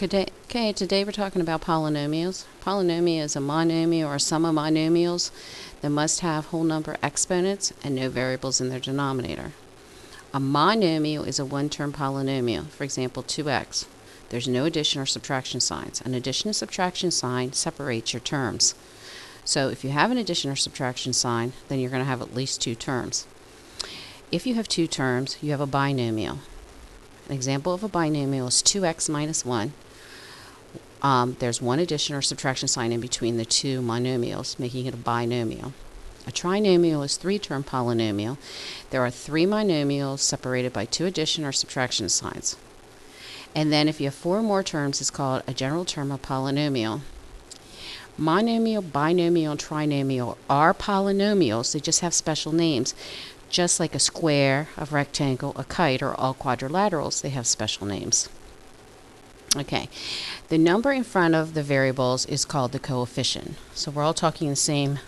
Okay, today we're talking about polynomials. Polynomial is a monomial or a sum of monomials that must have whole number exponents and no variables in their denominator. A monomial is a one-term polynomial, for example 2x. There's no addition or subtraction signs. An addition and subtraction sign separates your terms. So if you have an addition or subtraction sign, then you're going to have at least two terms. If you have two terms, you have a binomial. An example of a binomial is 2x minus 1. There's one addition or subtraction sign in between the two monomials, making it a binomial. A trinomial is a three-term polynomial. There are three monomials separated by two addition or subtraction signs. And then if you have four more terms, it's called a general term of polynomial. Monomial, binomial, and trinomial are polynomials. They just have special names. Just like a square, a rectangle, a kite, or all quadrilaterals, they have special names. Okay, the number in front of the variables is called the coefficient. So we're all talking the same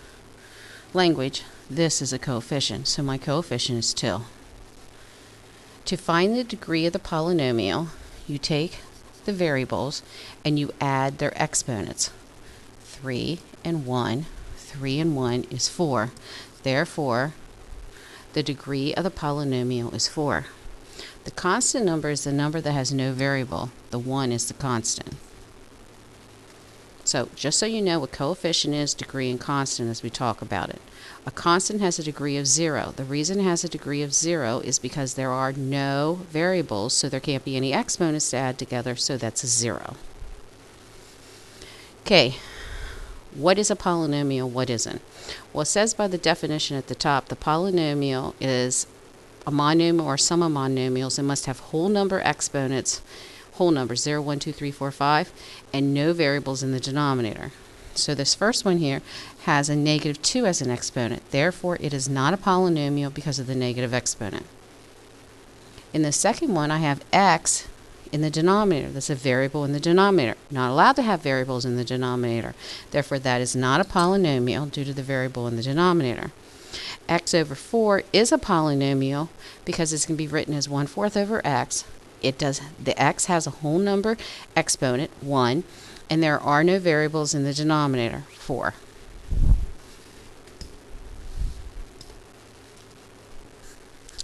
language. This is a coefficient, so my coefficient is 2. To find the degree of the polynomial, you take the variables and you add their exponents. 3 and 1. 3 and 1 is 4. Therefore, the degree of the polynomial is 4. The constant number is the number that has no variable. The 1 is the constant. So just so you know what coefficient is, degree, and constant as we talk about it. A constant has a degree of 0. The reason it has a degree of 0 is because there are no variables, so there can't be any exponents to add together, so that's a 0. Okay, what is a polynomial? What isn't? Well, it says by the definition at the top, the polynomial is a monomial or sum of monomials. It must have whole number exponents, whole numbers 0, 1, 2, 3, 4, 5, and no variables in the denominator. So this first one here has a negative 2 as an exponent. Therefore, it is not a polynomial because of the negative exponent. In the second one, I have x in the denominator. That's a variable in the denominator. Not allowed to have variables in the denominator. Therefore, that is not a polynomial due to the variable in the denominator. X over 4 is a polynomial because it's going to be written as 1/4 over x. The x has a whole number exponent, 1, and there are no variables in the denominator, 4.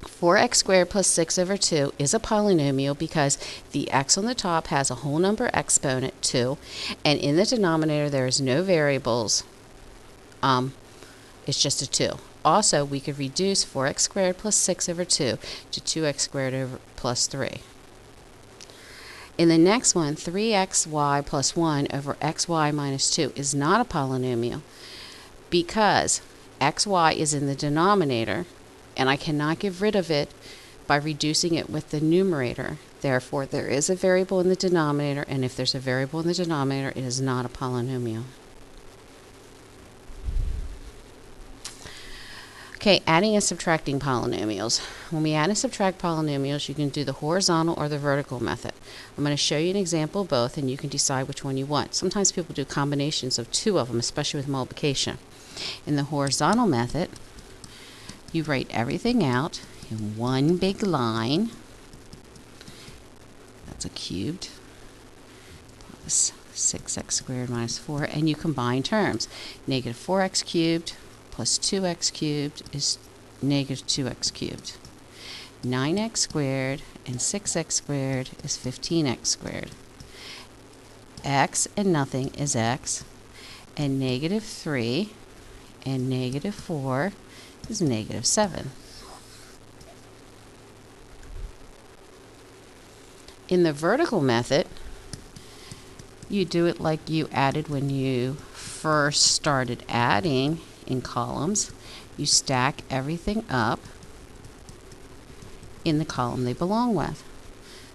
Four x squared plus 6 over 2 is a polynomial because the x on the top has a whole number exponent, 2, and in the denominator there is no variables. It's just a 2. Also, we could reduce 4x squared plus 6 over 2 to 2x squared over plus 3. In the next one, 3xy plus 1 over xy minus 2 is not a polynomial because xy is in the denominator and I cannot get rid of it by reducing it with the numerator. Therefore, there is a variable in the denominator, and if there's a variable in the denominator, it is not a polynomial. Okay, adding and subtracting polynomials. When we add and subtract polynomials, you can do the horizontal or the vertical method. I'm going to show you an example of both, and you can decide which one you want. Sometimes people do combinations of two of them, especially with multiplication. In the horizontal method, you write everything out in one big line. That's a cubed plus 6x squared minus 4, and you combine terms. Negative 4x cubed plus 2x cubed is negative 2x cubed. 9x squared and 6x squared is 15x squared. X and nothing is x, and negative 3 and negative 4 is negative 7. In the vertical method, you do it like you added when you first started adding in columns. You stack everything up in the column they belong with.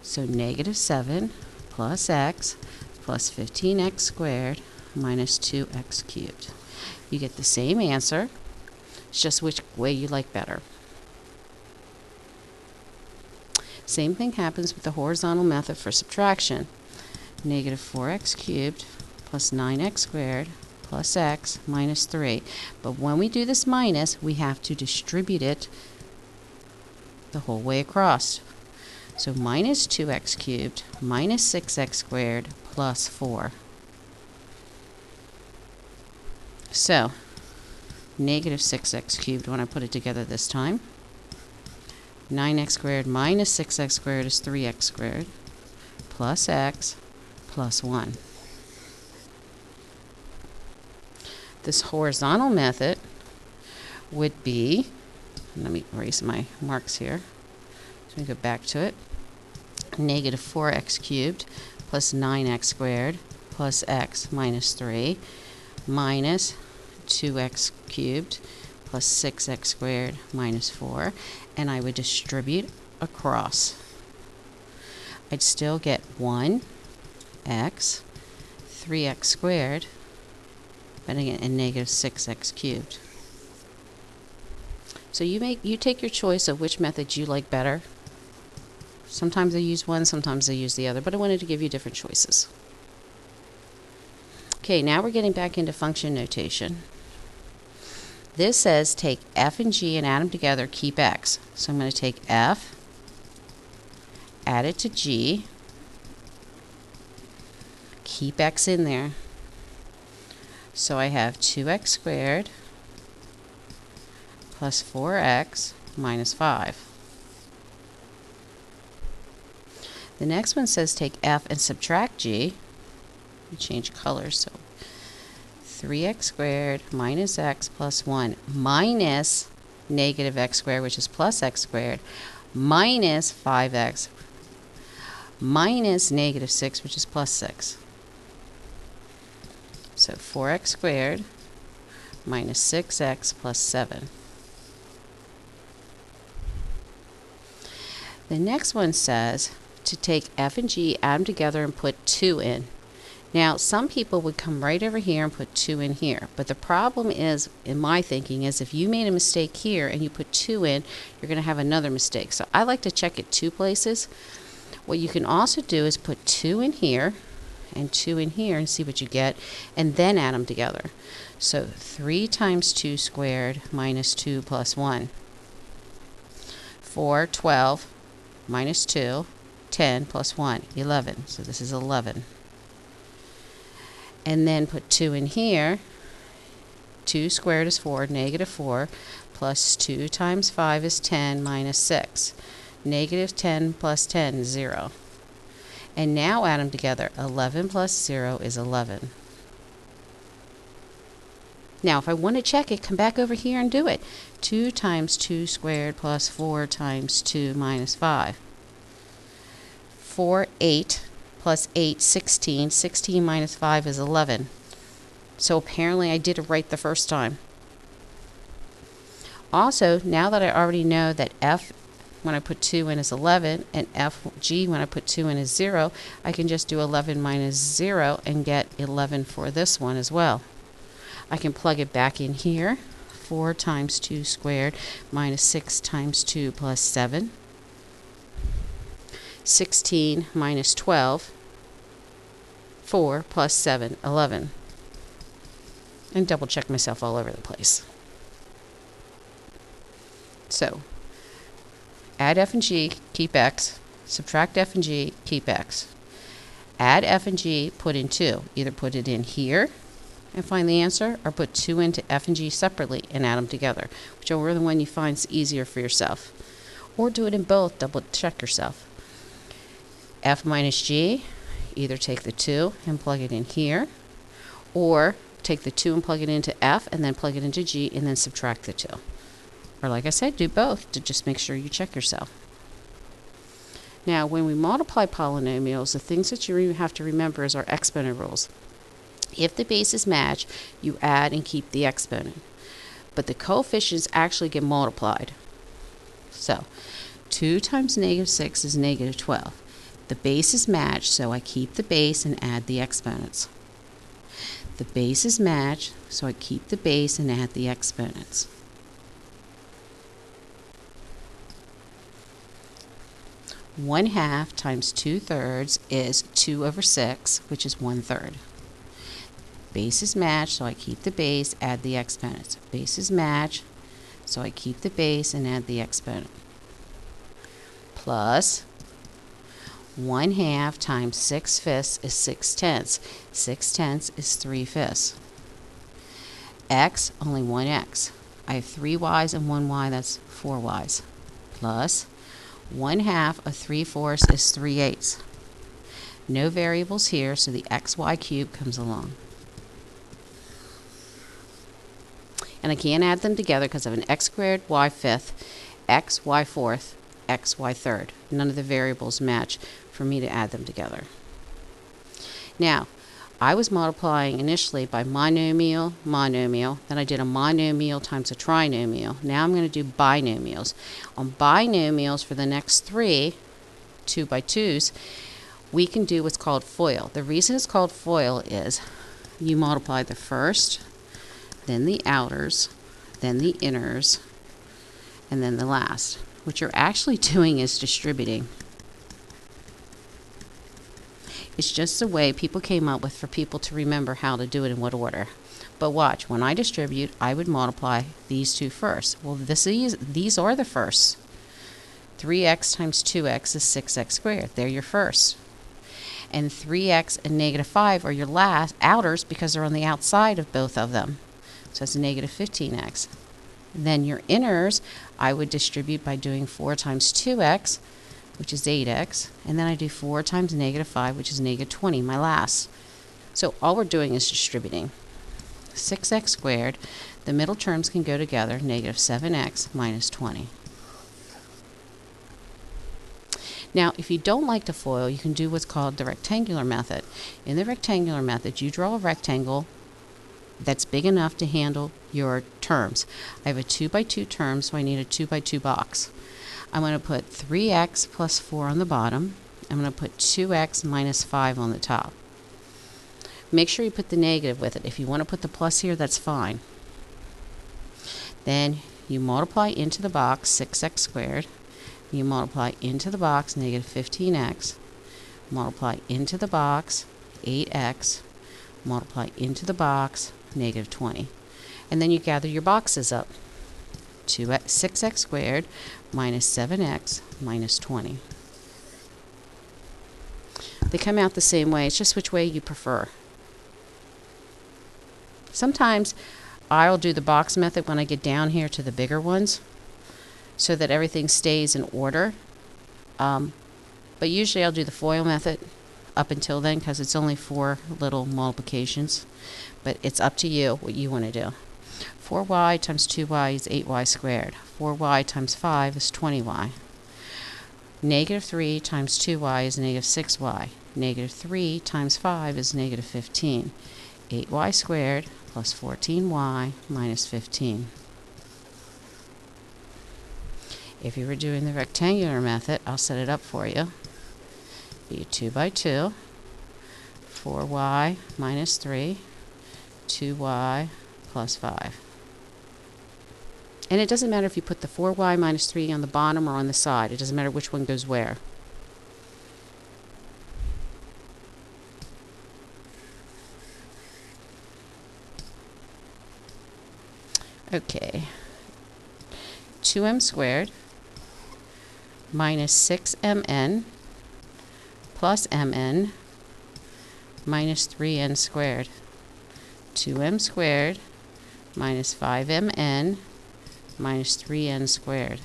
So negative 7 plus x plus 15x squared minus 2x cubed. You get the same answer. It's just which way you like better. Same thing happens with the horizontal method for subtraction. Negative 4x cubed plus 9x squared plus x minus 3. But when we do this minus, we have to distribute it the whole way across. So minus 2x cubed minus 6x squared plus 4. So, negative 6x cubed when I put it together this time. 9x squared minus 6x squared is 3x squared plus x plus 1. This horizontal method would be, let me erase my marks here. So we go back to it. Negative 4x cubed plus 9x squared plus x minus 3 minus 2x cubed plus 6x squared minus 4, and I would distribute across. I'd still get 1x, 3x squared, but again, and negative 6x cubed. So you take your choice of which method you like better. Sometimes I use one, sometimes I use the other, but I wanted to give you different choices. Okay, now we're getting back into function notation. This says take f and g and add them together, keep x. So I'm going to take f, add it to g, keep x in there. So I have 2x squared plus 4x minus 5. The next one says take f and subtract g. Change colors, so 3x squared minus x plus 1 minus negative x squared, which is plus x squared, minus 5x minus negative 6, which is plus 6. So 4x squared minus 6x plus 7. The next one says to take f and g, add them together, and put 2 in. Now, some people would come right over here and put 2 in here, but the problem is, in my thinking, is if you made a mistake here and you put 2 in, you're going to have another mistake. So I like to check it 2 places. What you can also do is put 2 in here and 2 in here and see what you get, and then add them together. So 3 times 2 squared minus 2 plus 1. 4, 12 minus 2, 10 plus 1, 11. So this is 11. And then put 2 in here. 2 squared is 4, negative 4, plus 2 times 5 is 10 minus 6. Negative 10 plus 10 is 0. And now add them together. 11 plus 0 is 11. Now if I want to check it, come back over here and do it. 2 times 2 squared plus 4 times 2 minus 5. 4, 8. Plus 8, 16. 16 minus 5 is 11. So apparently I did it right the first time. Also, now that I already know that f when I put 2 in is 11, and fg when I put 2 in is 0, I can just do 11 minus 0 and get 11 for this one as well. I can plug it back in here. 4 times 2 squared minus 6 times 2 plus 7. 16 minus 12, 4 plus 7, 11. And double check myself all over the place. So, add f and g, keep x. Subtract f and g, keep x. Add f and g, put in 2. Either put it in here and find the answer, or put 2 into f and g separately and add them together. Whichever one you find is easier for yourself. Or do it in both, double check yourself. F minus g, either take the 2 and plug it in here, or take the 2 and plug it into f and then plug it into g and then subtract the 2. Or like I said, do both to just make sure you check yourself. Now when we multiply polynomials, the things that you have to remember is our exponent rules. If the bases match, you add and keep the exponent. But the coefficients actually get multiplied. So 2 times negative 6 is negative 12. The bases match, so I keep the base and add the exponents. The bases match, so I keep the base and add the exponents. One half times 2/3 is 2 over 6, which is 1/3. Bases match, so I keep the base, add the exponents. Bases match, so I keep the base and add the exponent. Plus 1/2 times 6/5 is 6/10. 6/10 is 3/5. X, only one x. I have 3 y's and 1 y, that's 4 y's. Plus 1/2 of 3/4 is 3/8. No variables here, so the xy cubed comes along. And I can't add them together because I have an x squared, y fifth, x, y fourth, x, y third. None of the variables match for me to add them together. Now, I was multiplying initially by monomial, monomial, then I did a monomial times a trinomial. Now I'm going to do binomials. On binomials for the next 3, 2 by 2's, we can do what's called FOIL. The reason it's called FOIL is you multiply the first, then the outers, then the inners, and then the last. What you're actually doing is distributing. It's just a way people came up with for people to remember how to do it in what order. But watch, when I distribute, I would multiply these two first. Well, these are the firsts. 3x times 2x is 6x squared. They're your first. And 3x and -5 are your last outers because they're on the outside of both of them. So it's -15x. Then your inners, I would distribute by doing 4 times 2x, which is 8x, and then I do 4 times -5, which is -20, my last. So all we're doing is distributing. 6x squared, the middle terms can go together, -7x minus 20. Now, if you don't like to FOIL, you can do what's called the rectangular method. In the rectangular method, you draw a rectangle that's big enough to handle your terms. I have a 2 by 2 term, so I need a 2 by 2 box. I'm going to put 3x plus 4 on the bottom. I'm going to put 2x minus 5 on the top. Make sure you put the negative with it. If you want to put the plus here, that's fine. Then you multiply into the box 6x squared. You multiply into the box -15x. Multiply into the box 8x. Multiply into the box -20. And then you gather your boxes up. 6x squared minus 7x minus 20. They come out the same way. It's just which way you prefer. Sometimes I'll do the box method when I get down here to the bigger ones so that everything stays in order. But usually I'll do the FOIL method up until then because it's only 4 little multiplications. But it's up to you what you want to do. 4y times 2y is 8y squared. 4y times 5 is 20y. -3 times 2y is -6y. -3 times 5 is -15. 8y squared plus 14y minus 15. If you were doing the rectangular method, I'll set it up for you. Be 2 by 2, 4y minus 3, 2y plus 5. And it doesn't matter if you put the 4y minus 3 on the bottom or on the side. It doesn't matter which one goes where. Okay. 2m squared minus 6mn plus mn minus 3n squared. 2m squared minus 5mn minus 3n squared.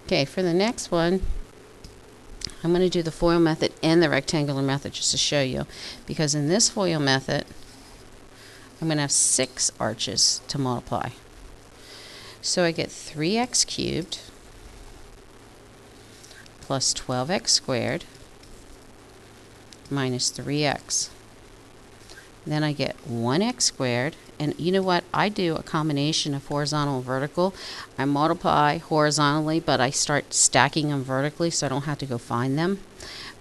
Okay, for the next one, I'm going to do the FOIL method and the rectangular method just to show you. Because in this FOIL method, I'm going to have 6 arches to multiply. So I get 3x cubed plus 12x squared minus 3x. Then I get 1x squared. And you know what? I do a combination of horizontal and vertical. I multiply horizontally, but I start stacking them vertically so I don't have to go find them.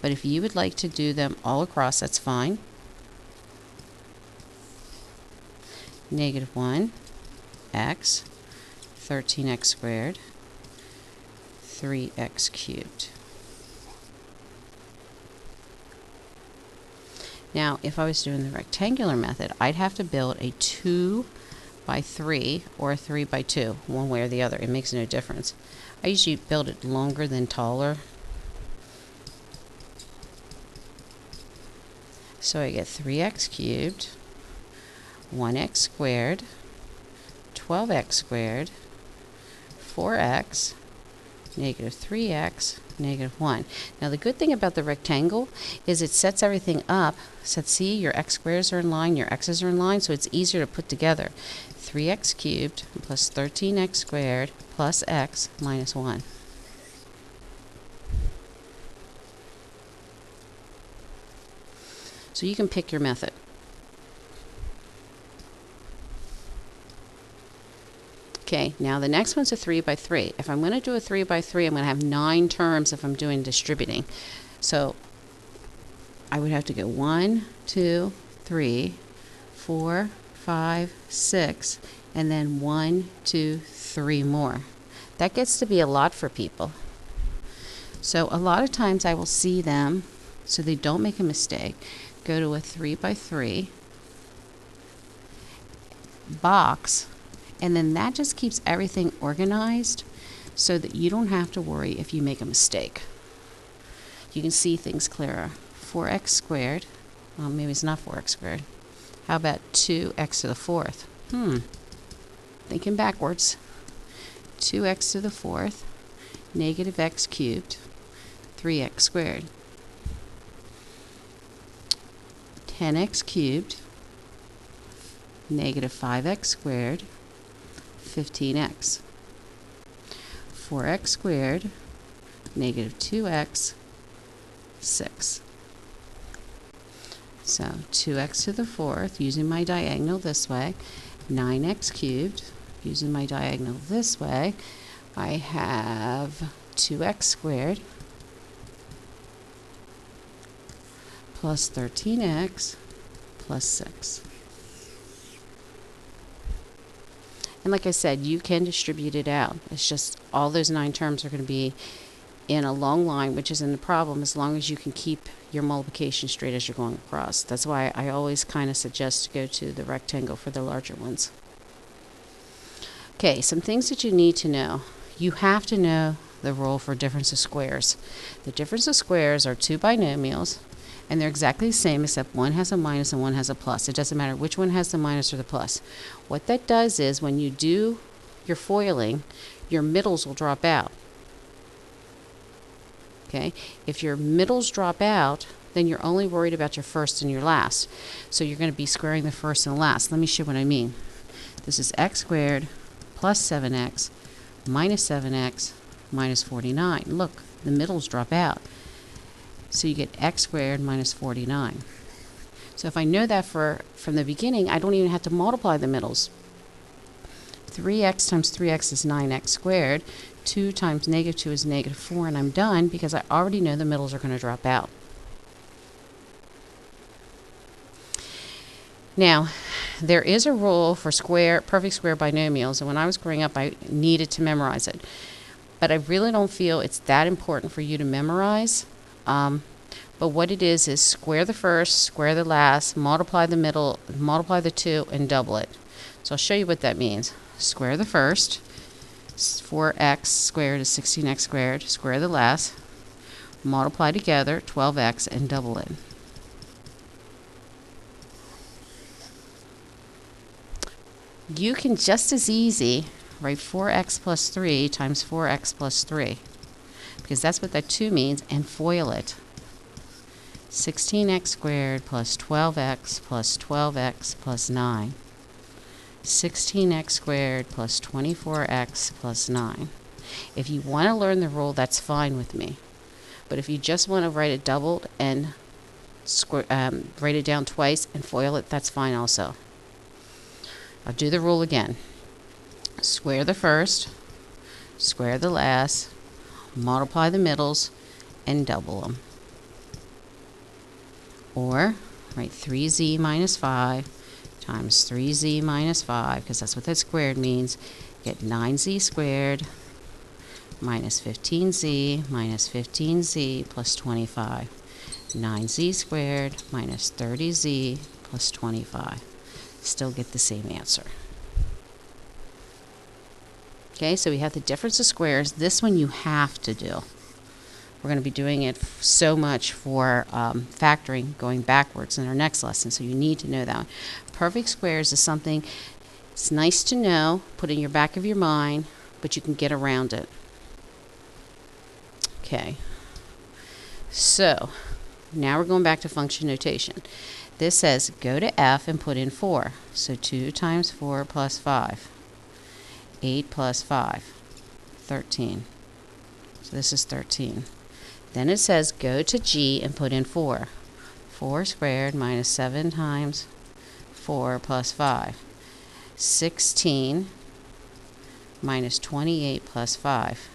But if you would like to do them all across, that's fine. -1x, 13x squared, 3x cubed. Now, if I was doing the rectangular method, I'd have to build a 2 by 3 or 3 by 2, one way or the other. It makes no difference. I usually build it longer than taller. So I get 3x cubed, 1x squared, 12x squared, 4x, negative 3x, negative 1. Now the good thing about the rectangle is it sets everything up. So see, your x squares are in line, your x's are in line, so it's easier to put together. 3x cubed plus 13x squared plus x minus 1. So you can pick your method. Okay, now the next one's a 3 by 3. If I'm going to do a 3 by 3, I'm going to have 9 terms if I'm doing distributing. So I would have to go 1, 2, 3, 4, 5, 6, and then 1, 2, 3 more. That gets to be a lot for people. So a lot of times I will see them, so they don't make a mistake, go to a 3 by 3 box, and then that just keeps everything organized so that you don't have to worry if you make a mistake. You can see things clearer. 4x squared, well, maybe it's not 4x squared. How about 2x to the 4th? Thinking backwards. 2x to the 4th, negative x cubed, 3x squared. 10x cubed, negative 5x squared, 15x. 4x squared, negative 2x, 6. So 2x to the 4th, using my diagonal this way, 9x cubed, using my diagonal this way, I have 2x squared plus 13x plus 6. And like I said, you can distribute it out. It's just all those 9 terms are going to be in a long line, which isn't a problem as long as you can keep your multiplication straight as you're going across. That's why I always kind of suggest to go to the rectangle for the larger ones. Okay, some things that you need to know. You have to know the rule for difference of squares. The difference of squares are 2 binomials, and they're exactly the same except one has a minus and one has a plus. It doesn't matter which one has the minus or the plus. What that does is when you do your foiling, your middles will drop out. Okay? If your middles drop out, then you're only worried about your first and your last. So you're going to be squaring the first and the last. Let me show what I mean. This is x squared plus 7x minus 7x minus 49. Look, the middles drop out. So you get x squared minus 49. So if I know that from the beginning, I don't even have to multiply the middles. 3x times 3x is 9x squared. 2 times negative 2 is negative 4, and I'm done because I already know the middles are going to drop out. Now, there is a rule for perfect square binomials, and when I was growing up, I needed to memorize it. But I really don't feel it's that important for you to memorize. But what it is square the first, square the last, multiply the middle, multiply the 2, and double it. So I'll show you what that means. Square the first, 4x squared is 16x squared, square the last, multiply together, 12x, and double it. You can just as easy write 4x plus 3 times 4x plus 3, because that's what that 2 means, and FOIL it. 16x squared plus 12x plus 12x plus 9. 16x squared plus 24x plus 9. If you want to learn the rule, that's fine with me. But if you just want to write it doubled and write it down twice and FOIL it, that's fine also. I'll do the rule again. Square the first, square the last, multiply the middles, and double them. Or write 3z minus 5 times 3z minus 5, because that's what that squared means. Get 9z squared minus 15z minus 15z plus 25. 9z squared minus 30z plus 25. Still get the same answer. Okay, so we have the difference of squares. This one you have to do. We're going to be doing it so much for factoring going backwards in our next lesson, so you need to know that one. Perfect squares is something it's nice to know, put in your back of your mind, but you can get around it. Okay, so now we're going back to function notation. This says go to F and put in 4. So 2 times 4 plus 5. 8 plus 5. 13. So this is 13. Then it says go to G and put in 4. 4 squared minus 7 times 4 plus 5. 16 minus 28 plus 5.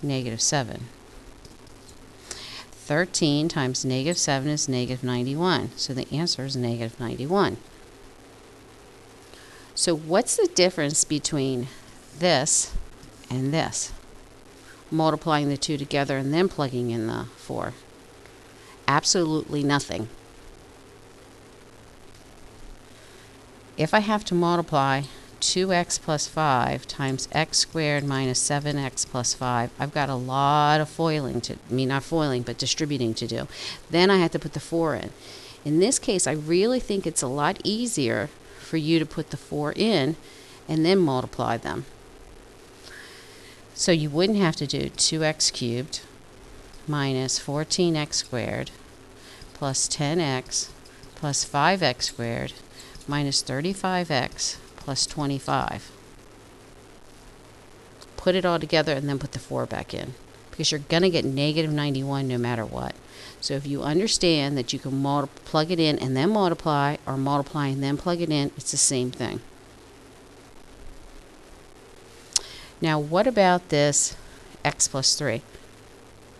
Negative 7. 13 times negative 7 is negative 91. So the answer is negative 91. So what's the difference between this and this? Multiplying the two together and then plugging in the 4. Absolutely nothing. If I have to multiply 2x plus 5 times x squared minus 7x plus 5, I've got a lot of not foiling, but distributing to do. Then I have to put the 4 in. In this case, I really think it's a lot easier for you to put the 4 in and then multiply them. So you wouldn't have to do 2x cubed minus 14x squared plus 10x plus 5x squared minus 35x plus 25. Put it all together and then put the 4 back in, because you're going to get negative 91 no matter what. So if you understand that you can plug it in and then multiply, or multiply and then plug it in, it's the same thing. Now what about this x plus 3?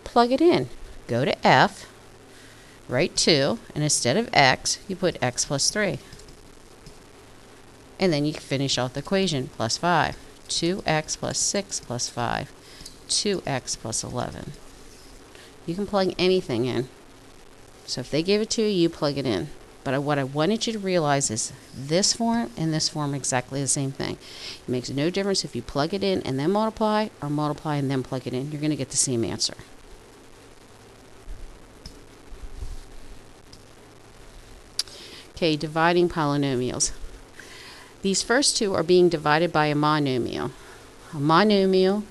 Plug it in. Go to F, write 2, and instead of x, you put x plus 3. And then you finish off the equation, plus 5. 2x plus 6 plus 5. 2x plus 11. You can plug anything in. So if they give it to you, you plug it in. But what I wanted you to realize is this form and this form are exactly the same thing. It makes no difference if you plug it in and then multiply, or multiply and then plug it in. You're going to get the same answer. Okay, dividing polynomials. These first two are being divided by a monomial. A monomial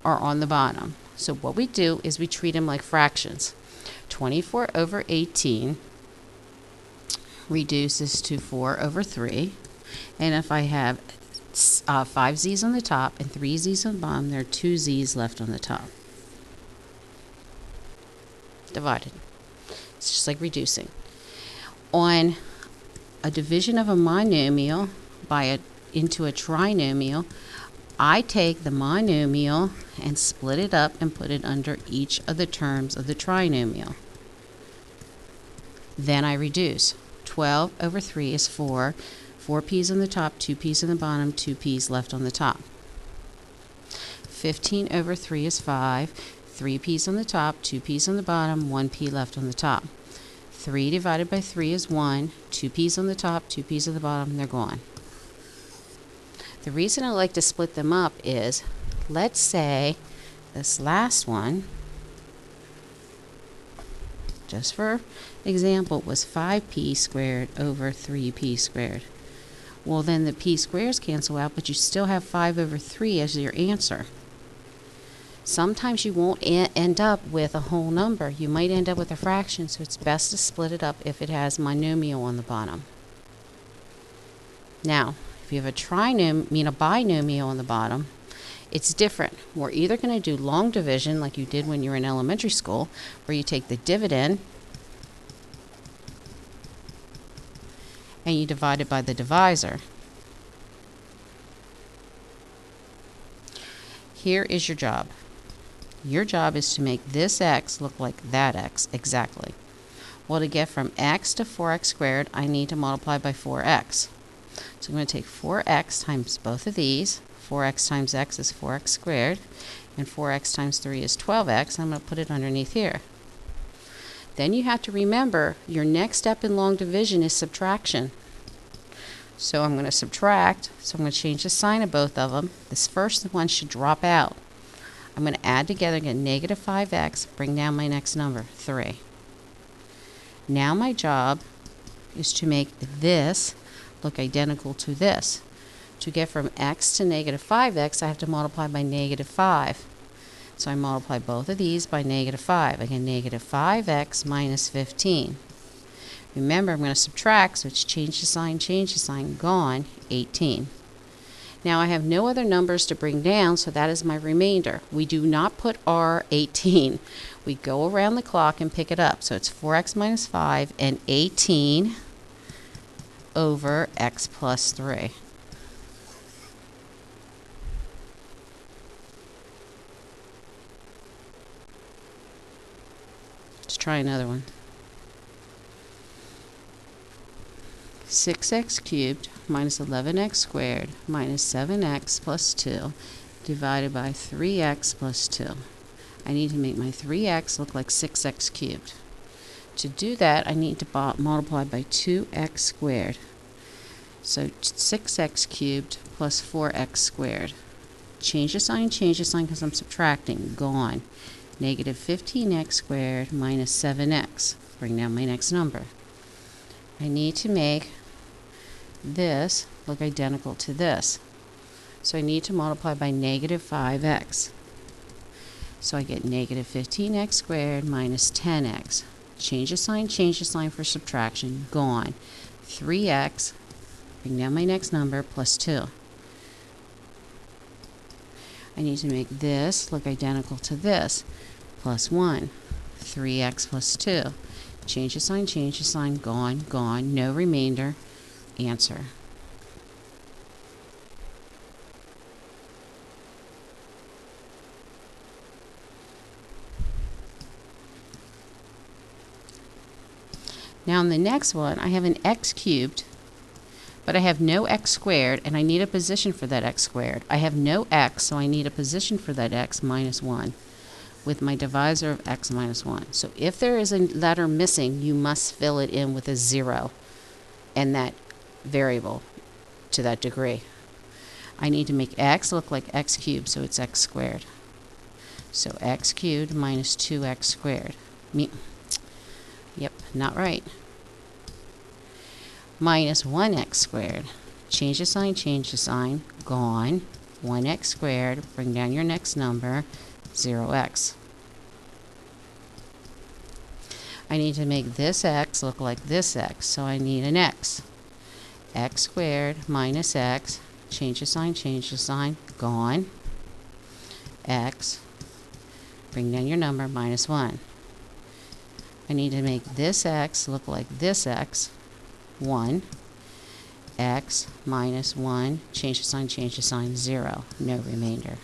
are on the bottom. So what we do is we treat them like fractions. 24 over 18 reduces to 4 over 3. And if I have 5 z's on the top and 3 z's on the bottom, there are 2 z's left on the top. Divided. It's just like reducing. On a division of a monomial into a trinomial, I take the monomial and split it up and put it under each of the terms of the trinomial. Then I reduce. 12 over 3 is 4. 4 p's on the top, 2 p's on the bottom, 2 p's left on the top. 15 over 3 is 5. 3 p's on the top, 2 p's on the bottom, 1 p left on the top. 3 divided by 3 is 1. 2 p's on the top, 2 p's on the bottom, they're gone. The reason I like to split them up is, let's say this last one, just for example, was 5p squared over 3p squared. Well, then the p squares cancel out, but you still have 5 over 3 as your answer. Sometimes you won't end up with a whole number. You might end up with a fraction, so it's best to split it up if it has monomial on the bottom. Now, if you have a binomial on the bottom, it's different. We're either going to do long division like you did when you were in elementary school, where you take the dividend and you divide it by the divisor. Here is your job. Your job is to make this x look like that x exactly. Well, to get from x to 4x squared, I need to multiply by 4x. So I'm going to take 4x times both of these. 4x times x is 4x squared, and 4x times 3 is 12x. I'm going to put it underneath here. Then you have to remember your next step in long division is subtraction. So I'm going to subtract. So I'm going to change the sign of both of them. This first one should drop out. I'm going to add together, get negative 5x, bring down my next number, 3. Now my job is to make this look identical to this. To get from x to negative 5x, I have to multiply by negative 5. So I multiply both of these by negative 5. I get negative 5x minus 15. Remember, I'm going to subtract, so it's change the sign, gone, 18. Now I have no other numbers to bring down, so that is my remainder. We do not put R18. We go around the clock and pick it up. So it's 4x minus 5 and 18 over x plus 3. Let's try another one. 6x cubed minus 11x squared minus 7x plus 2 divided by 3x plus 2. I need to make my 3x look like 6x cubed. To do that, I need to multiply by 2x squared. So 6x cubed plus 4x squared. Change the sign because I'm subtracting. Gone. Negative 15x squared minus 7x. Bring down my next number. I need to make this look identical to this. So I need to multiply by negative 5x. So I get negative 15x squared minus 10x. Change the sign for subtraction. Gone. 3x, bring down my next number, plus 2. I need to make this look identical to this. Plus 1. 3x plus 2. Change the sign, gone, no remainder, answer. Now in the next one, I have an x cubed, but I have no x squared, and I need a position for that x squared. I have no x, so I need a position for that x minus 1. With my divisor of x minus 1. So if there is a letter missing, you must fill it in with a 0 and that variable to that degree. I need to make x look like x cubed, so it's x squared. So x cubed minus 2x squared. Yep, not right. Minus 1x squared. Change the sign, gone. 1x squared, bring down your next number, 0x. I need to make this x look like this x, so I need an x. X squared minus x, change the sign, gone. X, bring down your number, minus 1. I need to make this x look like this x, 1. X minus 1, change the sign, 0, no remainder.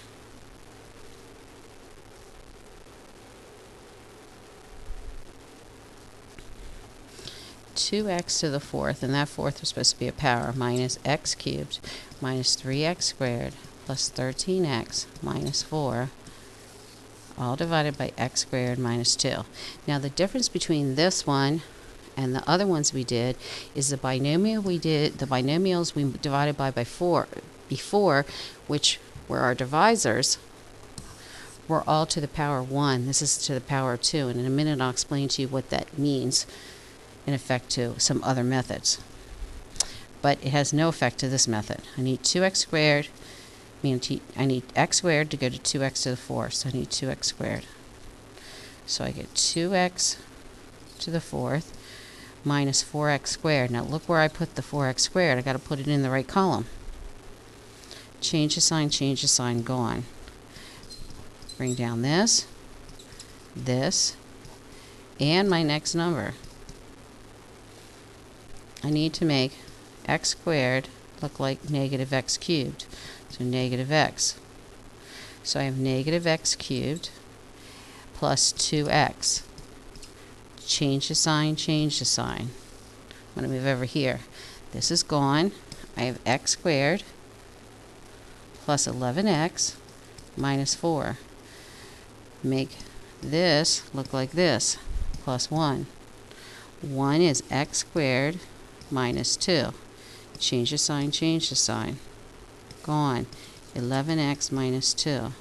2x to the fourth, and that fourth is supposed to be a power, minus x cubed minus 3x squared plus 13x minus 4, all divided by x squared minus 2. Now the difference between this one and the other ones we did is the binomials we divided by 4 before, which were our divisors, were all to the power 1. This is to the power 2, and in a minute I'll explain to you what that means in effect to some other methods. But it has no effect to this method. I need 2x squared, I need x squared to go to 2x to the 4th, so I need 2x squared. So I get 2x to the 4th minus 4x squared. Now look where I put the 4x squared. I got to put it in the right column. Change the sign, gone. Bring down this, and my next number. I need to make x squared look like negative x cubed. So negative x. So I have negative x cubed plus 2x. Change the sign. I'm going to move over here. This is gone. I have x squared plus 11x minus 4. Make this look like this, plus 1. 1 is x squared minus 2. change the sign, change the sign. Gone. 11x minus 2.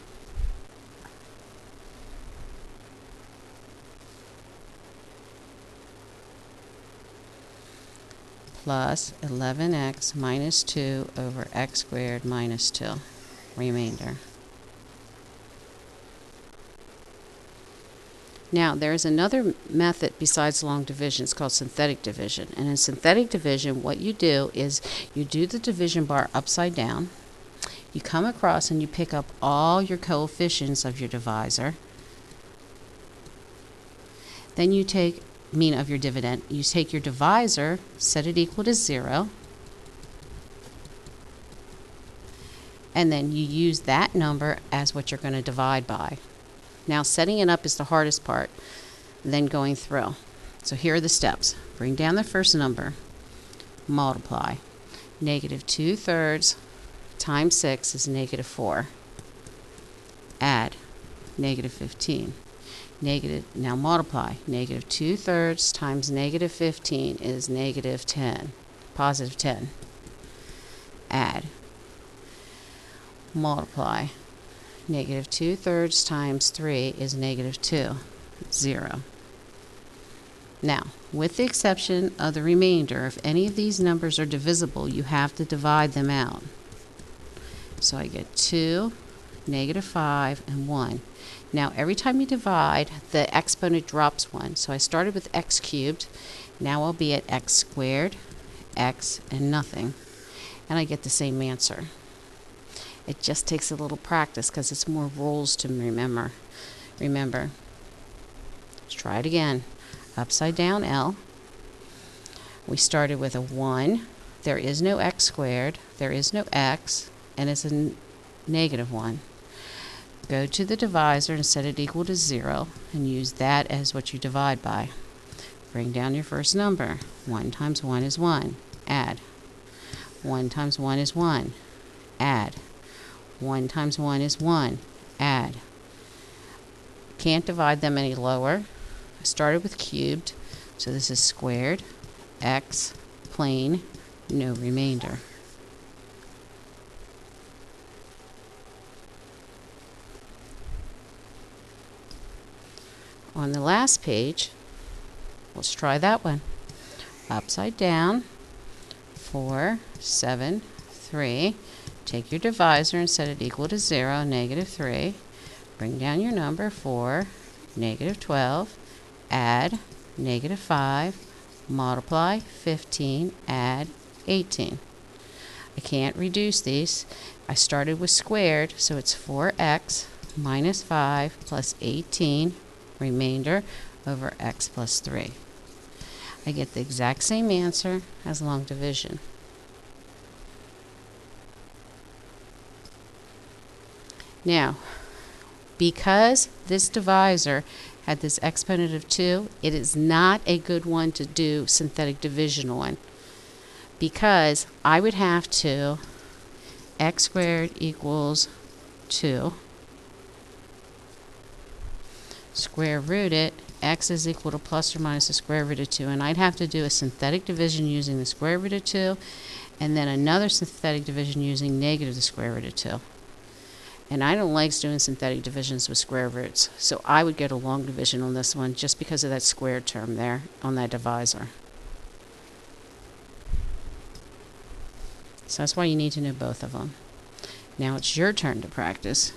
Plus 11x minus 2 over x squared minus 2. Remainder. Now, there's another method besides long division. It's called synthetic division. And in synthetic division, what you do is you do the division bar upside down. You come across and you pick up all your coefficients of your divisor. Then you take, of your dividend, you take your divisor, set it equal to 0. And then you use that number as what you're going to divide by. Now, setting it up is the hardest part, then going through. So here are the steps. Bring down the first number, multiply. Negative 2/3 times 6 is negative 4. Add negative 15. Now multiply. Negative 2/3 times negative 15 is negative 10. Positive 10. Add. Multiply. Negative 2/3 times 3 is negative 2. 0. Now, with the exception of the remainder, if any of these numbers are divisible, you have to divide them out. So I get 2, negative 5, and 1. Now, every time you divide, the exponent drops 1. So I started with x cubed. Now I'll be at x squared, x, and nothing. And I get the same answer. It just takes a little practice because it's more rules to remember. Let's try it again. Upside down L. We started with a 1. There is no x squared. There is no x. And it's a negative 1. Go to the divisor and set it equal to 0 and use that as what you divide by. Bring down your first number. 1 times 1 is 1. Add. 1 times 1 is 1. Add. 1 times 1 is 1. Add. Can't divide them any lower. I started with cubed, so this is squared, x, plain, no remainder. On the last page, let's try that one. Upside down, 4, 7, 3. Take your divisor and set it equal to 0, negative 3. Bring down your number, 4, negative 12. Add, negative 5. Multiply, 15. Add, 18. I can't reduce these. I started with squared, so it's 4x minus 5 plus 18. Remainder over x plus 3. I get the exact same answer as long division. Now, because this divisor had this exponent of 2, it is not a good one to do synthetic division on, because I would have to x squared equals 2. Square root it, x is equal to plus or minus the square root of 2, and I'd have to do a synthetic division using the square root of 2, and then another synthetic division using negative the square root of 2. And I don't like doing synthetic divisions with square roots, so I would get a long division on this one just because of that squared term there on that divisor. So that's why you need to know both of them. Now it's your turn to practice.